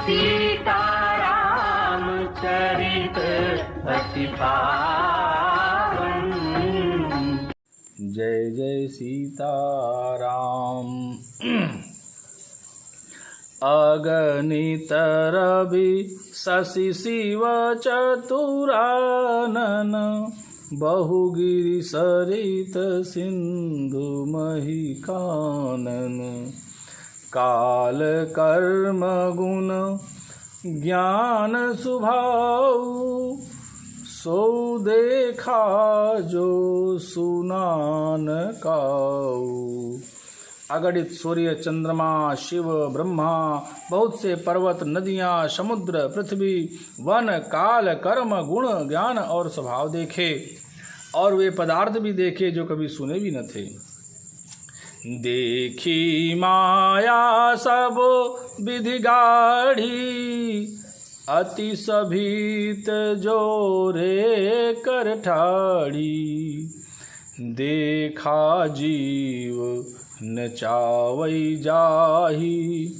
सीताराम चरित अति पावन। जय जय सीताराम। अगणित रवि शशि शिव चतुरानन, बहुगिरि सरित सिंधु मही कानन। काल कर्म गुण ज्ञान सुभाऊ, सो देखा जो सुनान काऊ। अगणित सूर्य चंद्रमा शिव ब्रह्मा, बहुत से पर्वत नदियाँ समुद्र पृथ्वी वन काल कर्म गुण ज्ञान और स्वभाव देखे, और वे पदार्थ भी देखे जो कभी सुने भी न थे। देखी माया सब विधि गाढ़ी, अति सभीत जोरे कर ठाड़ी। देखा जीव न चावई जाही,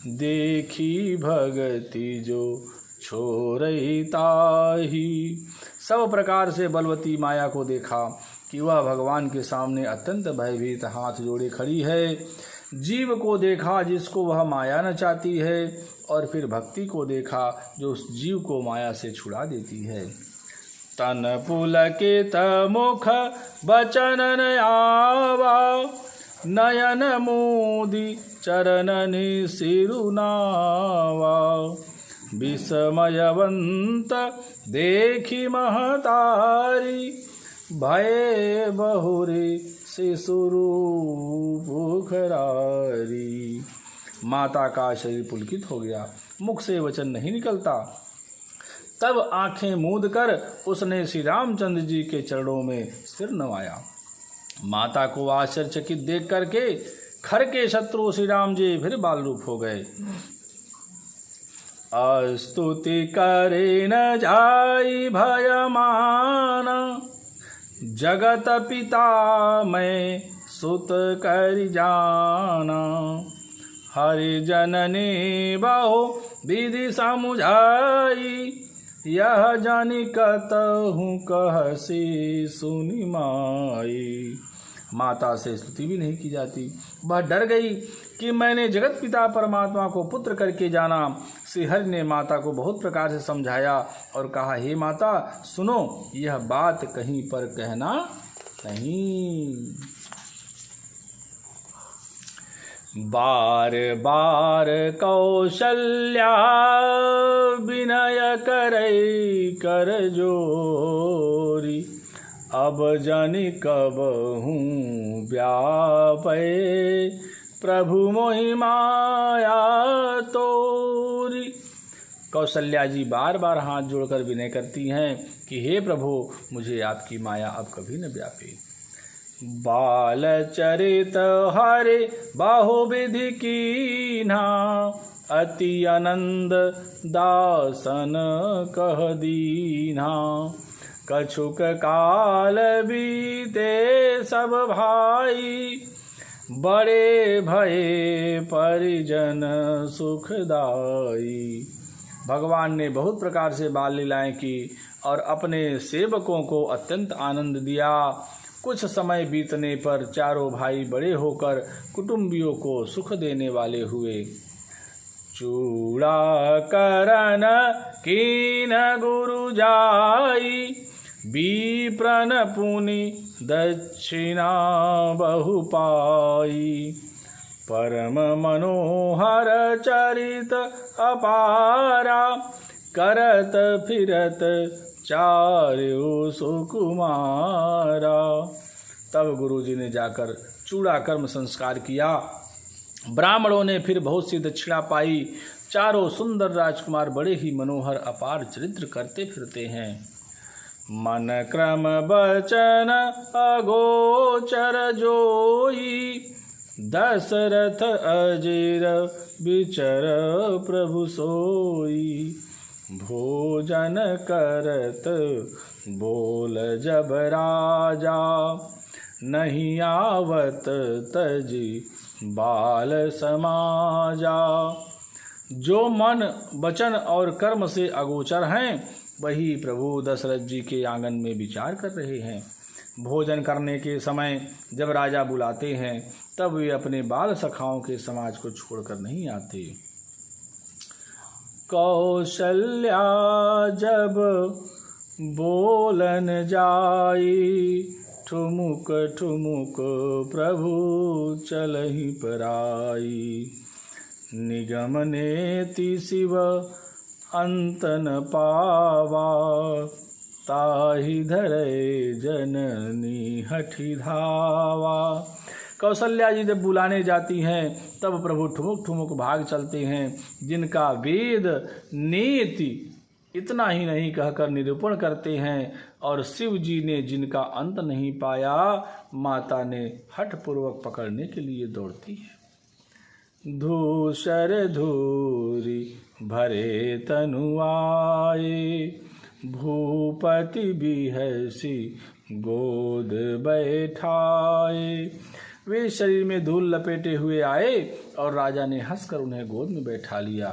देखी भगति जो छोरई ताही। सब प्रकार से बलवती माया को देखा कि वह भगवान के सामने अत्यंत भयभीत हाथ जोड़े खड़ी है। जीव को देखा जिसको वह माया न चाहती है, और फिर भक्ति को देखा जो उस जीव को माया से छुड़ा देती है। तन पुलकित मुख बचन आवा, नयन मोदी चरणनि सिरुनावा। विस्मयवंत देखी महतारी, भय बहुरे शिशुरूप खरारी। माता का शरीर पुलकित हो गया, मुख से वचन नहीं निकलता। तब आंखें मूंद कर उसने श्री रामचंद्र जी के चरणों में सिर नवाया। माता को आश्चर्यचकित देख करके खर के शत्रु श्री राम जी फिर बाल रूप हो गए। स्तुति करे न जाई भयमाना, जगत पिता मैं सुत कर जाना। हरि जननी बहु विधि समुझाई, यह जानी कतहु कहसी सुनि माई। माता से स्तुति भी नहीं की जाती। वह डर गई कि मैंने जगत पिता परमात्मा को पुत्र करके जाना। श्री हरि ने माता को बहुत प्रकार से समझाया और कहा, हे माता सुनो, यह बात कहीं पर कहना नहीं। बार बार कौशल्या विनय करई कर जोरी, अब जानी कब हूँ व्यापे प्रभु मोहि माया तोरी। कौशल्या जी बार बार हाथ जोड़कर विनय करती हैं कि हे प्रभु, मुझे आपकी माया अब कभी न व्यापे। बाल चरित हरे बाहुविधि कीन्हा, अति आनंद दासन कह दीन्हा। कछुक काल बीते सब भाई, बड़े भये परिजन सुखदाई। भगवान ने बहुत प्रकार से बाल लीलाएं की और अपने सेवकों को अत्यंत आनंद दिया। कुछ समय बीतने पर चारों भाई बड़े होकर कुटुंबियों को सुख देने वाले हुए। चूड़ा करन कीन गुरु जाई, विप्रन पुनि दक्षिणा बहु पाई। परम मनोहर चरित अपारा, करत फिरत चार्यो सुकुमारा। तब गुरुजी ने जाकर चूड़ा कर्म संस्कार किया। ब्राह्मणों ने फिर बहुत सी दक्षिणा पाई। चारों सुंदर राजकुमार बड़े ही मनोहर अपार चरित्र करते फिरते हैं। मन क्रम बचन अगोचर जोई, दशरथ अजिर विचर प्रभु सोई। भोजन करत बोल जब राजा, नहीं आवत तजी बाल समाजा। जो मन वचन और कर्म से अगोचर हैं वही प्रभु दशरथ जी के आंगन में विचार कर रहे हैं। भोजन करने के समय जब राजा बुलाते हैं तब वे अपने बाल सखाओं के समाज को छोड़कर नहीं आते। कौशल्या जब बोलन जाई, ठुमुक ठुमुक प्रभु चलहि पराई। निगम नेति शिव अंत न पावा, ताहि धरे जननी हठि धावा। कौशल्या जी जब बुलाने जाती हैं तब प्रभु ठुमुक ठुमुक भाग चलते हैं। जिनका वेद नीति इतना ही नहीं कहकर निरूपण करते हैं, और शिव जी ने जिनका अंत नहीं पाया, माता ने हठ पूर्वक पकड़ने के लिए दौड़ती है। धूसर धूरी भरे तनु आए, भूपति बिहसी गोद बैठाए। वे शरीर में धूल लपेटे हुए आए और राजा ने हंसकर उन्हें गोद में बैठा लिया।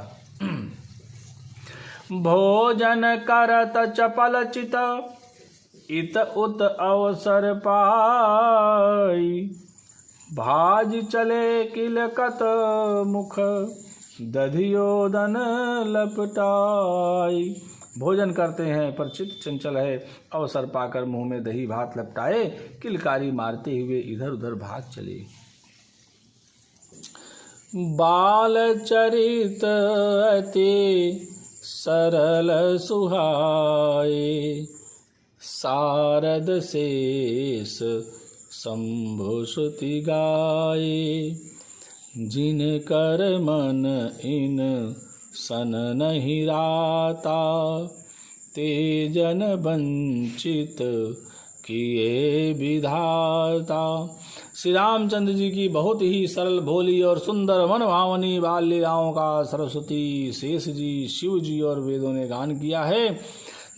भोजन करत चपल चित, इत उत अवसर पाई। भाज चले किलकत मुख, दधियोदन लपटाई। भोजन करते हैं पर चित्त चंचल है, अवसर पाकर मुंह में दही भात लपटाए किलकारी मारते हुए इधर उधर भाग चले। बाल चरित अति सरल सुहाए, शारद शेष शंभु श्रुति गाए। जिन कर मन इन सन नहीं राता, तेजन वंचित किए विधाता। श्री रामचंद्र जी की बहुत ही सरल भोली और सुंदर मन भावनी बाल लीलाओं का सरस्वती, शेष जी, शिव जी और वेदों ने गान किया है।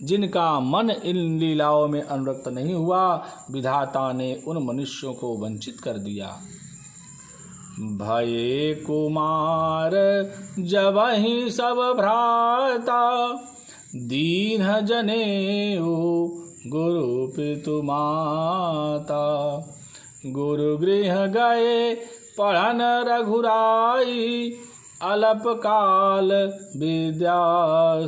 जिनका मन इन लीलाओं में अनुरक्त नहीं हुआ, विधाता ने उन मनुष्यों को वंचित कर दिया। भये कुमार जबहि सब भ्राता, दीन जनेऊ गुरु पितु माता। गुरु गृह गए पढ़न रघुराई, अलप काल विद्या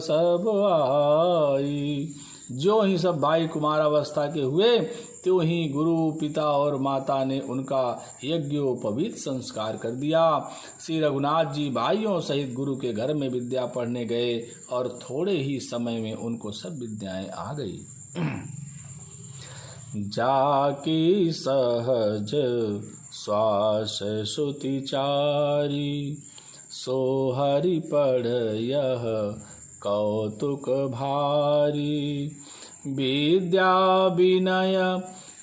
सब आई। जो ही सब भाई कुमारावस्था के हुए, त्यों ही गुरु पिता और माता ने उनका यज्ञोपवीत संस्कार कर दिया। श्री रघुनाथ जी भाइयों सहित गुरु के घर में विद्या पढ़ने गए और थोड़े ही समय में उनको सब विद्याएं आ गई। जाकी सहज श्वास श्रुति चारी, सो हरि पढ़ यह कौतुक भारी। विद्या विनय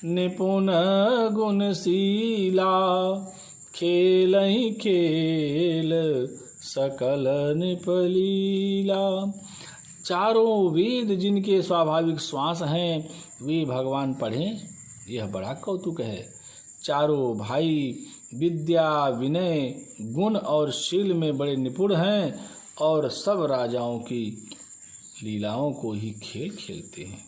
निपुण गुणशीला, खेल ही खेल सकल निपलीला। चारों वेद जिनके स्वाभाविक श्वास हैं, वे भगवान पढ़ें, यह बड़ा कौतुक है। चारों भाई विद्या विनय गुण और शील में बड़े निपुण हैं और सब राजाओं की लीलाओं को ही खेल खेलते हैं।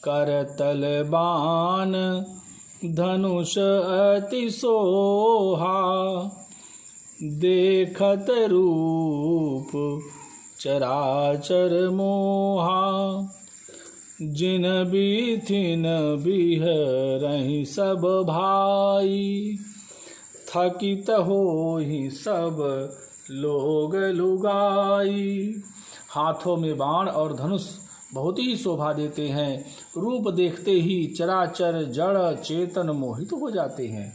करतल बाण धनुष अति सोहा, देखत रूप चराचर मोहा। जिन बीथिन बिहरहि सब भाई, थकित होहि सब लोग लुगाई। हाथों में बाण और धनुष बहुत ही शोभा देते हैं। रूप देखते ही चराचर जड़ चेतन मोहित हो जाते हैं।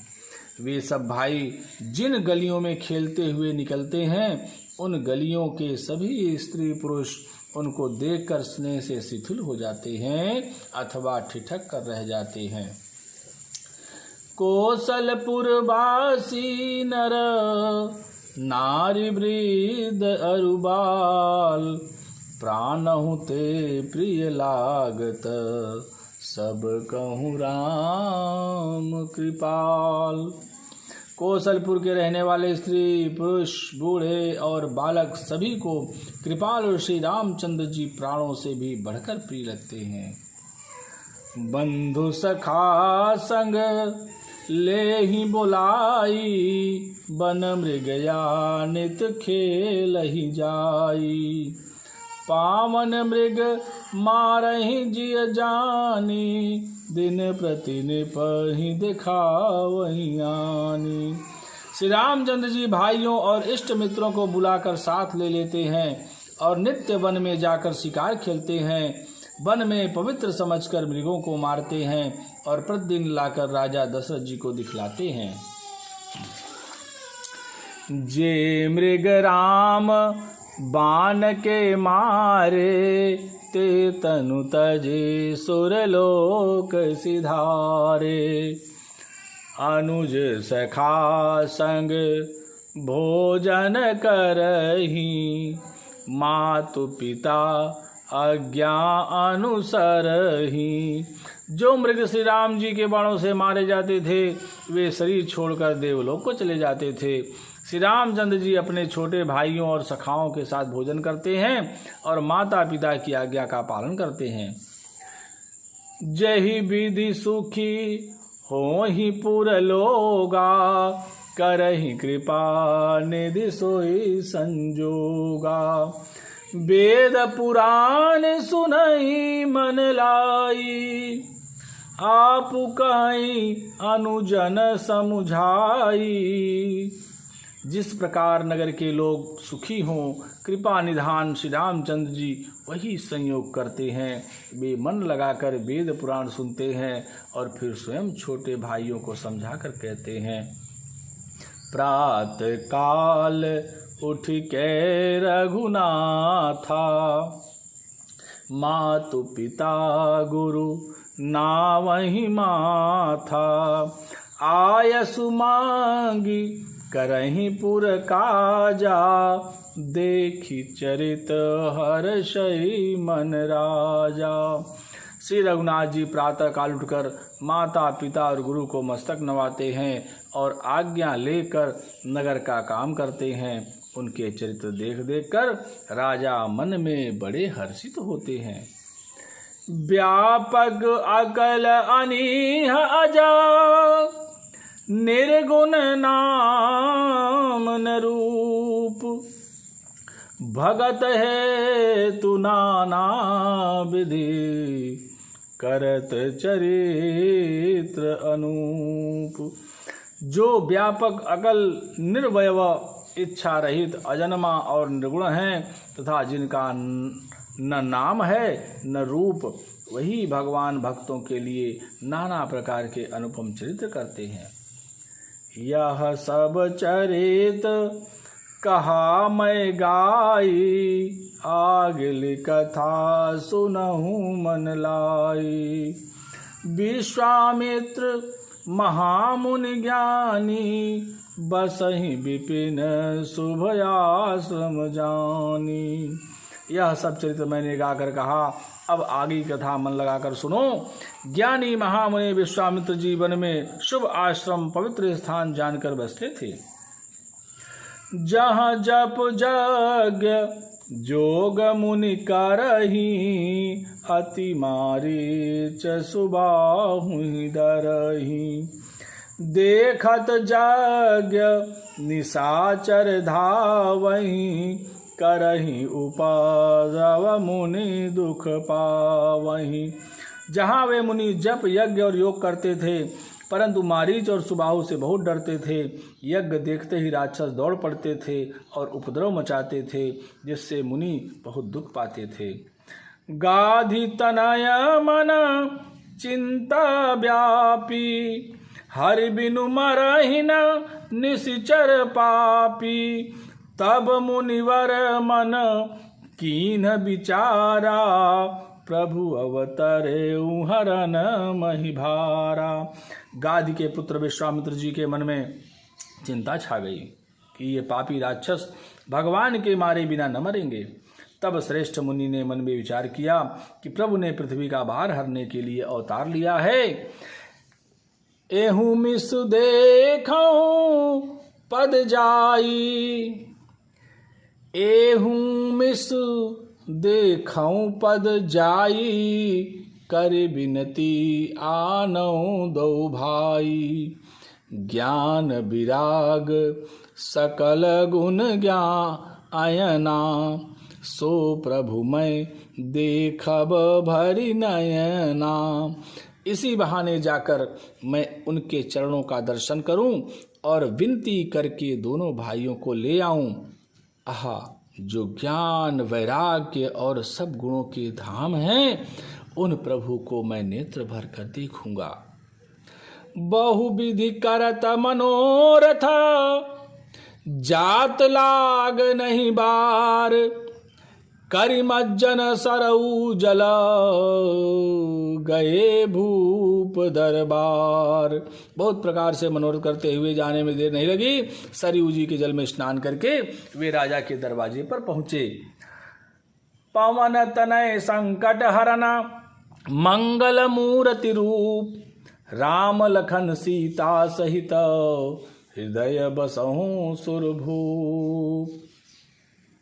वे सब भाई जिन गलियों में खेलते हुए निकलते हैं, उन गलियों के सभी स्त्री पुरुष उनको देखकर स्नेह से शिथिल हो जाते हैं अथवा ठिठक कर रह जाते हैं। कौशलपुरवासी नर नारी वृद्ध अरुबाल, प्राणहु ते प्रिय लागत सब कहूँ राम कृपाल। कौशलपुर के रहने वाले स्त्री पुरुष बूढ़े और बालक सभी को कृपालु श्री रामचंद्र जी प्राणों से भी बढ़कर प्रिय लगते हैं। बंधु सखा संग ले ही बुलाई, बन मृगया नित खेल ही जाई। पावन मृग मारहि जिय जानी, दिन प्रति निपहि दिखावहि आनी। श्री रामचंद्र जी भाइयों और इष्ट मित्रों को बुलाकर साथ ले लेते हैं और नित्य वन में जाकर शिकार खेलते हैं। वन में पवित्र समझकर मृगों को मारते हैं और प्रतिदिन लाकर राजा दशरथ जी को दिखलाते हैं। जे मृग राम बाण के मारे, ते तनु तजे सुरलोक सिधारे। अनुज सखा संग भोजन करही, मातु पिता आज्ञा अनुसरही। जो मृग श्री राम जी के बाणों से मारे जाते थे वे शरीर छोड़कर देवलोक को चले जाते थे। श्री रामचंद्र जी अपने छोटे भाइयों और सखाओं के साथ भोजन करते हैं और माता पिता की आज्ञा का पालन करते हैं। जहि विधि सुखी हो ही पुर लोगा, करहि कृपा निधि सोई संजोगा। वेद पुराण सुनहि मन लाई, आप कहीं अनुजन समुझाई। जिस प्रकार नगर के लोग सुखी हों, कृपा निधान श्री रामचंद्र जी वही संयोग करते हैं। वे मन लगाकर वेद पुराण सुनते हैं और फिर स्वयं छोटे भाइयों को समझाकर कहते हैं। प्रातः काल उठ के रघुनाथा, मातु पिता गुरु नावहि माथा। आयसु मांगी करहि पुर काजा, देखी चरित हर्षई मन राजा। श्री रघुनाथ जी प्रातः काल उठकर माता पिता और गुरु को मस्तक नवाते हैं और आज्ञा लेकर नगर का काम करते हैं। उनके चरित्र देख देख कर राजा मन में बड़े हर्षित होते हैं। व्यापक अकल अनीह अजा, निर्गुण नाम न रूप। भगत है तु नाना विधि, करत चरित्र अनूप। जो व्यापक अकल निर्वयव इच्छा रहित अजन्मा और निर्गुण हैं तथा जिनका न नाम है न रूप, वही भगवान भक्तों के लिए नाना प्रकार के अनुपम चरित्र करते हैं। यह सब चरित कहा मैं गाई, आगली कथा सुनहु मन लाई। विश्वामित्र महामुनि ज्ञानी, बसहि विपिन शुभ आश्रम जानी। यह सब चरित्र मैंने गाकर कहा, अब आगे कथा मन लगाकर सुनो। ज्ञानी महामुनि विश्वामित्र जी वन में शुभ आश्रम पवित्र स्थान जानकर बसते थे। जहाँ जप यज्ञ जोग मुनि करही, अति मारीच सुबाहु डरही। देखत यज्ञ निशाचर धावही, करही उपद्रव मुनि दुख पावही। जहाँ वे मुनि जप यज्ञ और योग करते थे परंतु मारीच और सुबाहु से बहुत डरते थे। यज्ञ देखते ही राक्षस दौड़ पड़ते थे और उपद्रव मचाते थे, जिससे मुनि बहुत दुख पाते थे। गाधि तनय मन चिंता व्यापी, हरि बिनु मरहि न निशिचर पापी। तब मुनिवर मन कीन विचारा, प्रभु अवतरे हरन महिभारा। गाधि के पुत्र विश्वामित्र जी के मन में चिंता छा गई कि ये पापी राक्षस भगवान के मारे बिना न मरेंगे। तब श्रेष्ठ मुनि ने मन में विचार किया कि प्रभु ने पृथ्वी का भार हरने के लिए अवतार लिया है। एहू मिस देखऊं पद जाई, एहू मिस देखऊं पद जाई, कर बिनती आनऊं दो भाई। ज्ञान विराग सकल गुण ज्ञायना, सो प्रभु मैं देखब भरी नयना। इसी बहाने जाकर मैं उनके चरणों का दर्शन करूं और विनती करके दोनों भाइयों को ले आऊं। आहा, जो ज्ञान वैराग्य और सब गुणों के धाम हैं, उन प्रभु को मैं नेत्र भर कर देखूंगा। बहुविधि करत मनोरथ, जात लाग नहीं बार, करिमज्जन सरऊ जल, गए भूप दरबार। बहुत प्रकार से मनोरथ करते हुए जाने में देर नहीं लगी। सरयू जी के जल में स्नान करके वे राजा के दरवाजे पर पहुंचे। पवन तनय संकट हरना, मंगल मूर्ति रूप, राम लखन सीता सहित, हृदय बसहु सुरभूप।